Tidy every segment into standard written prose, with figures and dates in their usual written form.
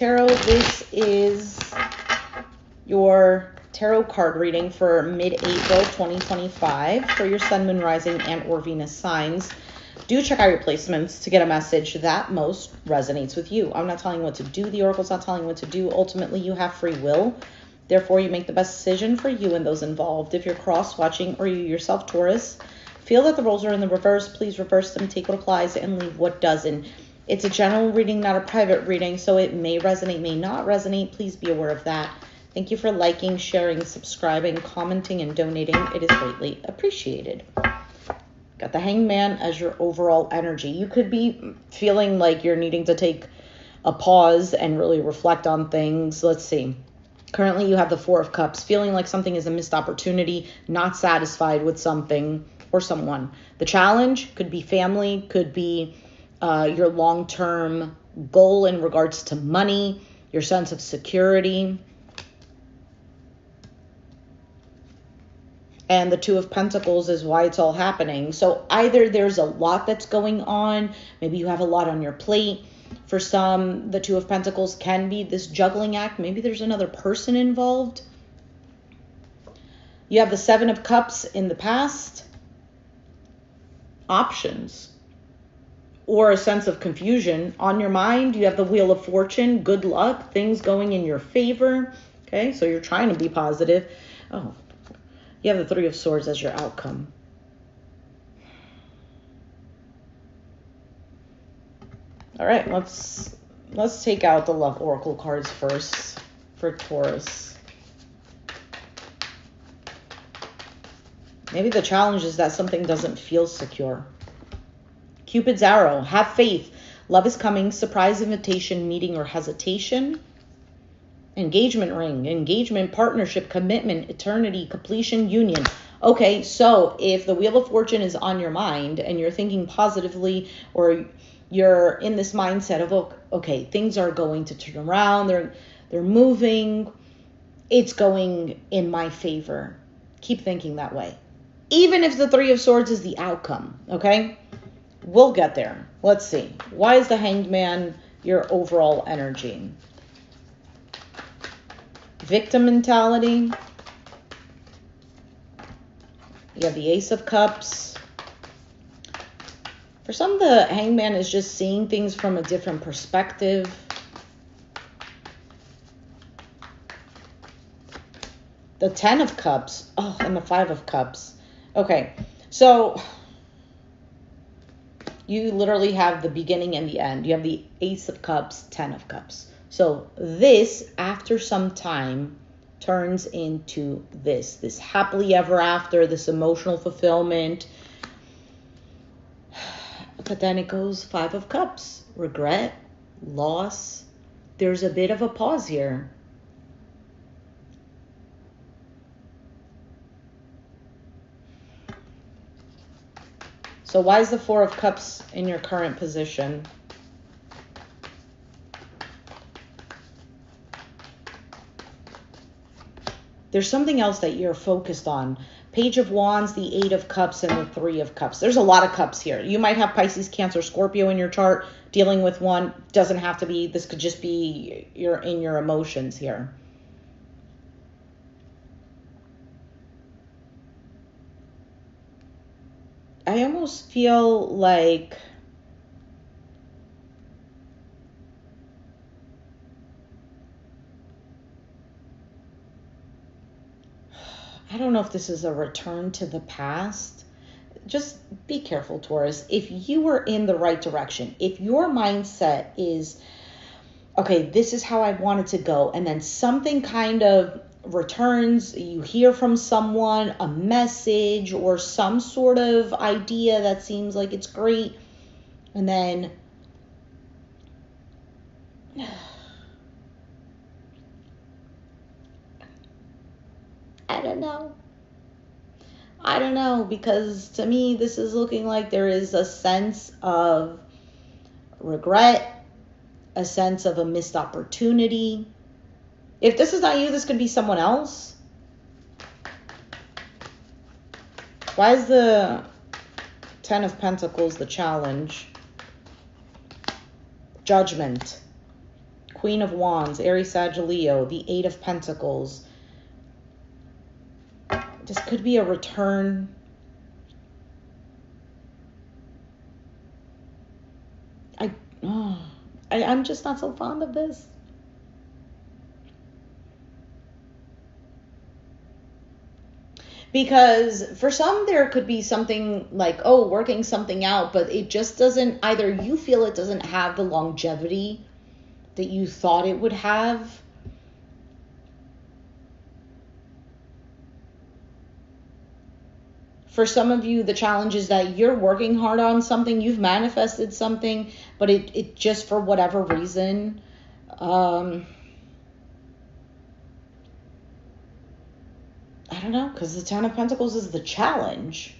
Tarot, this is your tarot card reading for mid-April 2025 for your Sun, Moon, Rising, and or Venus signs. Do check out your placements to get a message that most resonates with you. I'm not telling you what to do. The Oracle's not telling you what to do. Ultimately, you have free will. Therefore, you make the best decision for you and those involved. If you're cross-watching or you yourself, Taurus, feel that the roles are in the reverse, please reverse them, take what applies, and leave what doesn't. It's a general reading, not a private reading, so it may resonate, may not resonate. Please be aware of that. Thank you for liking, sharing, subscribing, commenting, and donating. It is greatly appreciated. Got the Hangman as your overall energy. You could be feeling like you're needing to take a pause and really reflect on things. Let's see. Currently, you have the Four of Cups, feeling like something is a missed opportunity, not satisfied with something or someone. The challenge could be family, could be your long-term goal in regards to money, your sense of security. And the Two of Pentacles is why it's all happening. So either there's a lot that's going on, maybe you have a lot on your plate. For some, the Two of Pentacles can be this juggling act. Maybe there's another person involved. You have the Seven of Cups in the past. Options. Or a sense of confusion on your mind. You have the Wheel of Fortune, good luck, things going in your favor. Okay, so you're trying to be positive. Oh, you have the Three of Swords as your outcome. All right, let's take out the Love Oracle cards first for Taurus. Maybe the challenge is that something doesn't feel secure. Cupid's arrow, have faith. Love is coming, surprise invitation, meeting, or hesitation. Engagement ring, engagement, partnership, commitment, eternity, completion, union. Okay, so if the Wheel of Fortune is on your mind and you're thinking positively, or you're in this mindset of, okay, things are going to turn around, they're moving, it's going in my favor. Keep thinking that way. Even if the Three of Swords is the outcome, okay? We'll get there. Let's see. Why is the Hanged Man your overall energy? Victim mentality. You have the Ace of Cups. For some, the Hanged Man is just seeing things from a different perspective. The Ten of Cups. Oh, and the Five of Cups. Okay, so you literally have the beginning and the end. You have the Ace of Cups, Ten of Cups. So this, after some time, turns into this happily ever after, this emotional fulfillment. But then it goes Five of Cups, regret, loss. There's a bit of a pause here. So why is the Four of Cups in your current position? There's something else that you're focused on. Page of Wands, the Eight of Cups, and the Three of Cups. There's a lot of cups here. You might have Pisces, Cancer, Scorpio in your chart. Dealing with one doesn't have to be, this could just be in your emotions here. I almost feel like I don't know if this is a return to the past. Just be careful, Taurus. If you are in the right direction, if your mindset is, okay, this is how I want it to go, and then something kind of returns, you hear from someone, a message or some sort of idea that seems like it's great, and then I don't know, because to me this is looking like there is a sense of regret, a sense of a missed opportunity. If this is not you, this could be someone else. Why is the Ten of Pentacles the challenge? Judgment. Queen of Wands, Aries, Sag, Leo, the Eight of Pentacles. This could be a return. I'm just not so fond of this. Because for some, there could be something like, oh, working something out, but it just doesn't, either you feel it doesn't have the longevity that you thought it would have. For some of you, the challenge is that you're working hard on something, you've manifested something, but it just, for whatever reason, I don't know, because the Ten of Pentacles is the challenge.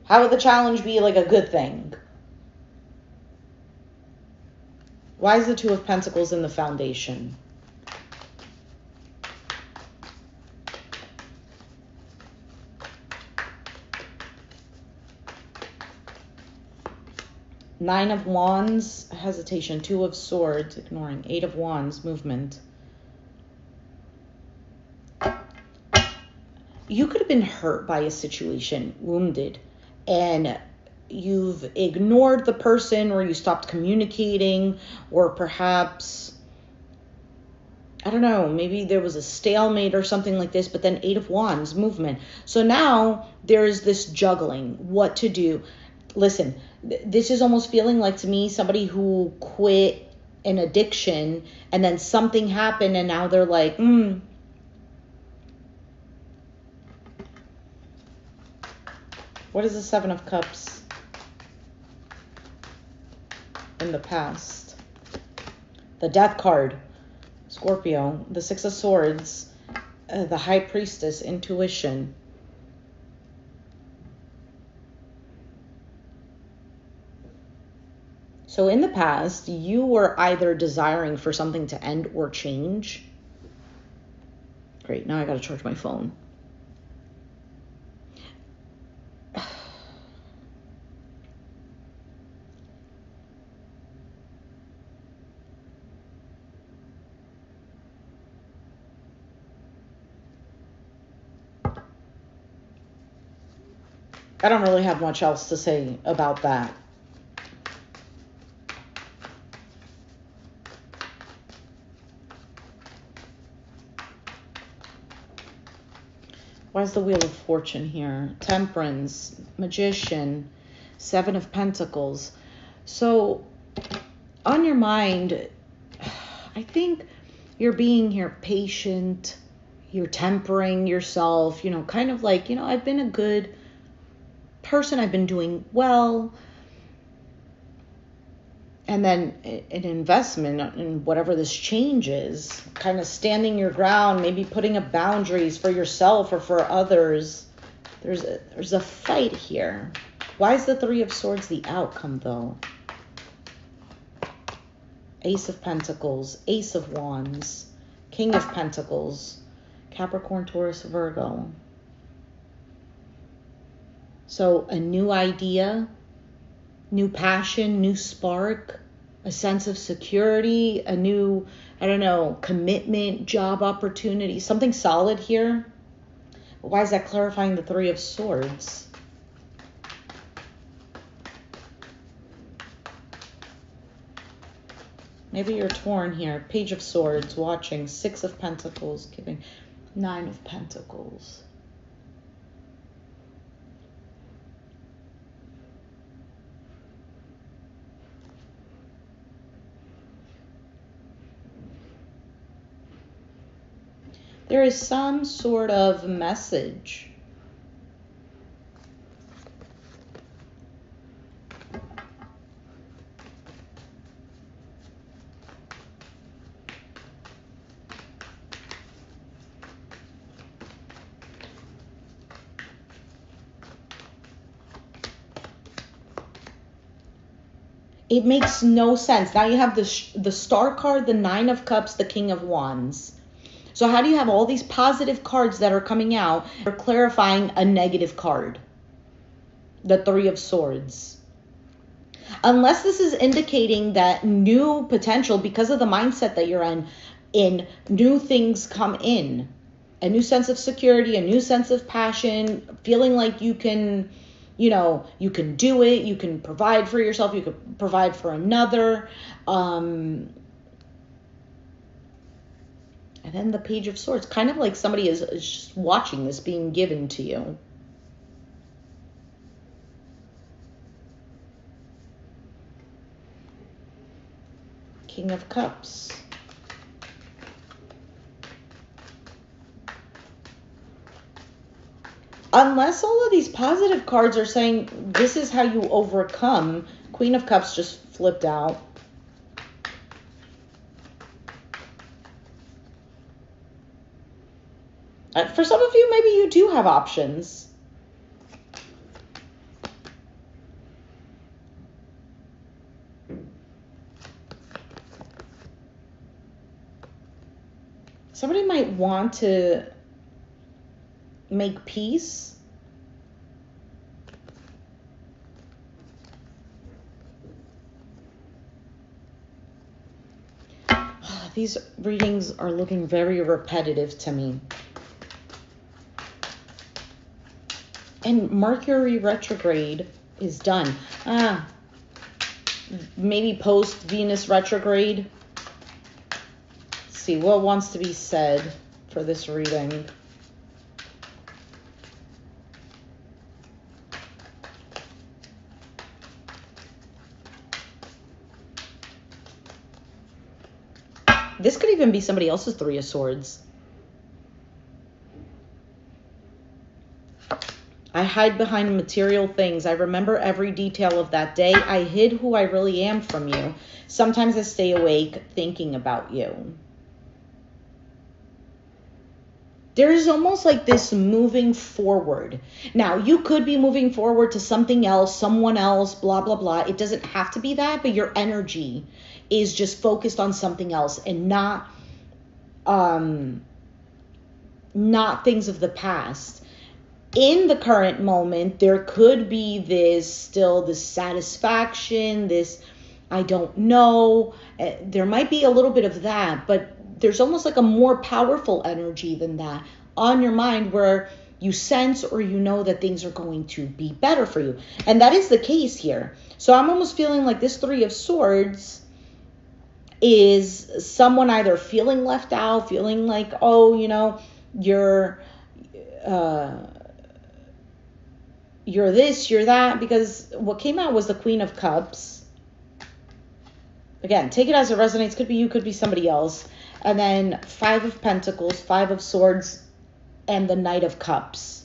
How would the challenge be like a good thing? Why is the Two of Pentacles in the foundation? Nine of Wands, hesitation. Two of Swords, ignoring. Eight of Wands, movement. You could have been hurt by a situation, wounded, and you've ignored the person, or you stopped communicating, or perhaps, I don't know, maybe there was a stalemate or something like this, but then Eight of Wands, movement. So now there is this juggling, what to do. Listen, this is almost feeling like, to me, somebody who quit an addiction and then something happened and now they're like, What is the Seven of Cups in the past? The Death card, Scorpio. The Six of Swords, the High Priestess, intuition. So in the past, you were either desiring for something to end or change. Great, now I gotta charge my phone. I don't really have much else to say about that. Why is the Wheel of Fortune here? Temperance, Magician, Seven of Pentacles. So on your mind, I think you're being here patient. You're tempering yourself, kind of like, I've been a good person. I've been doing well. And then an investment in whatever this change is, kind of standing your ground, maybe putting up boundaries for yourself or for others. There's a fight here. Why is the Three of Swords the outcome, though? Ace of Pentacles, Ace of Wands, King of Pentacles, Capricorn, Taurus, Virgo. So a new idea, new passion, new spark, a sense of security, a new, commitment, job opportunity, something solid here. Why is that clarifying the Three of Swords? Maybe you're torn here. Page of Swords, watching. Six of Pentacles, giving. Nine of Pentacles. There is some sort of message. It makes no sense. Now you have the Star card, the Nine of Cups, the King of Wands. So how do you have all these positive cards that are coming out or clarifying a negative card? The Three of Swords. Unless this is indicating that new potential, because of the mindset that you're in new things come in. A new sense of security, a new sense of passion, feeling like you can, you can do it, you can provide for yourself, you can provide for another. And then the Page of Swords, kind of like somebody is just watching this being given to you. King of Cups. Unless all of these positive cards are saying this is how you overcome, Queen of Cups just flipped out. For some of you, maybe you do have options. Somebody might want to make peace. These readings are looking very repetitive to me. And Mercury retrograde is done. Maybe post Venus retrograde. Let's see what wants to be said for this reading. This could even be somebody else's Three of Swords. I hide behind material things. I remember every detail of that day. I hid who I really am from you. Sometimes I stay awake thinking about you. There's almost like this moving forward. Now, you could be moving forward to something else, someone else, blah, blah, blah. It doesn't have to be that, but your energy is just focused on something else and not things of the past. In the current moment, there could be this satisfaction, this I don't know. There might be a little bit of that, but there's almost like a more powerful energy than that on your mind where you sense or you know that things are going to be better for you. And that is the case here. So I'm almost feeling like this Three of Swords is someone either feeling left out, feeling like, oh, you're this, you're that, because what came out was the Queen of Cups. Again, take it as it resonates. Could be you, could be somebody else. And then Five of Pentacles, Five of Swords, and the Knight of Cups.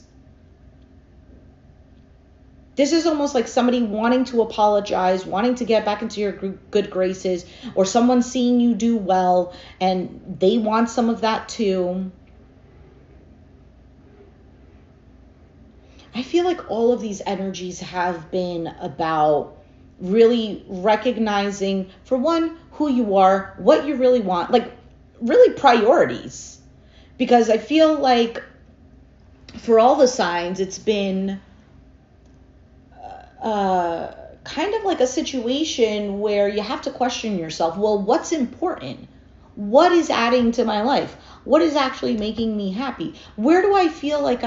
This is almost like somebody wanting to apologize, wanting to get back into your good graces, or someone seeing you do well, and they want some of that too. I feel like all of these energies have been about really recognizing, for one, who you are, what you really want, like really priorities. Because I feel like for all the signs, it's been kind of like a situation where you have to question yourself, well, what's important? What is adding to my life? What is actually making me happy? Where do I feel like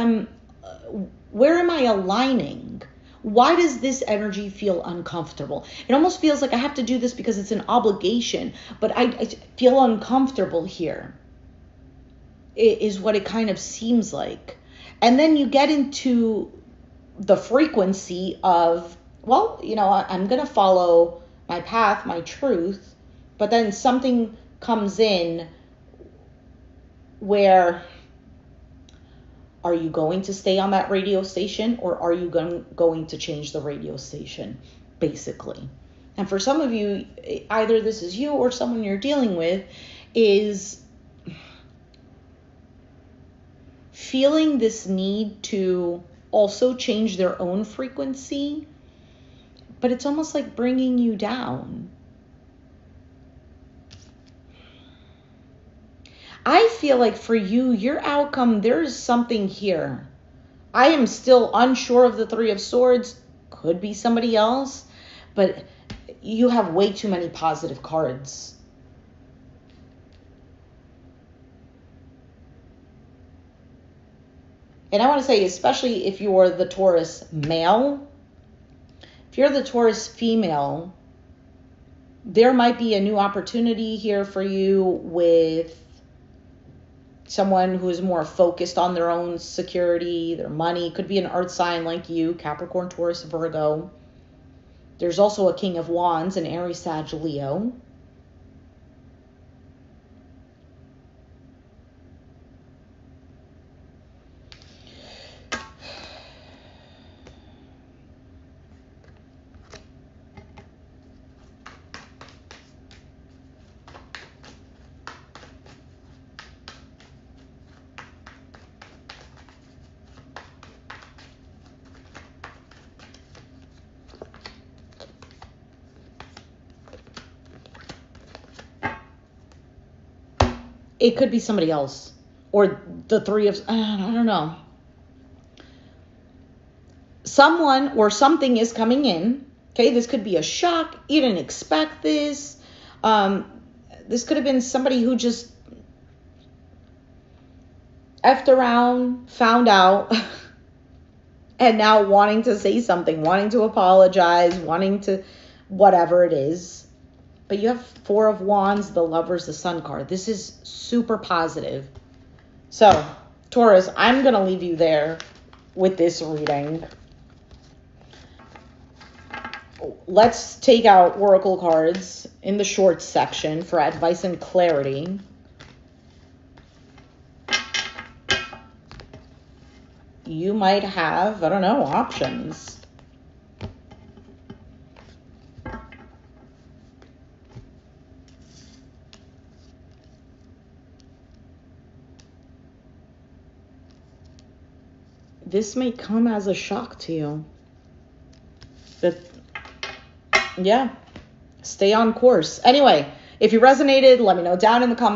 where am I aligning? Why does this energy feel uncomfortable? It almost feels like I have to do this because it's an obligation, but I feel uncomfortable here, is what it kind of seems like. And then you get into the frequency of, well, I'm going to follow my path, my truth, but then something comes in where, are you going to stay on that radio station, or are you going to change the radio station, basically? And for some of you, either this is you or someone you're dealing with is feeling this need to also change their own frequency, but it's almost like bringing you down. I feel like for you, your outcome, there's something here. I am still unsure of the Three of Swords. Could be somebody else, but you have way too many positive cards. And I want to say, especially if you're the Taurus male, if you're the Taurus female, there might be a new opportunity here for you with someone who is more focused on their own security, their money. Could be an earth sign like you, Capricorn, Taurus, Virgo. There's also a King of Wands, an Aries, Sag, Leo. It could be somebody else, or the three of, I don't know. Someone or something is coming in. Okay, this could be a shock. You didn't expect this. This could have been somebody who just effed around, found out, and now wanting to say something, wanting to apologize, wanting to, whatever it is. But you have Four of Wands, the Lovers, the Sun card. This is super positive. So, Taurus, I'm going to leave you there with this reading. Let's take out Oracle cards in the short section for advice and clarity. You might have, I don't know, options. This may come as a shock to you. But yeah, stay on course. Anyway, if you resonated, let me know down in the comments.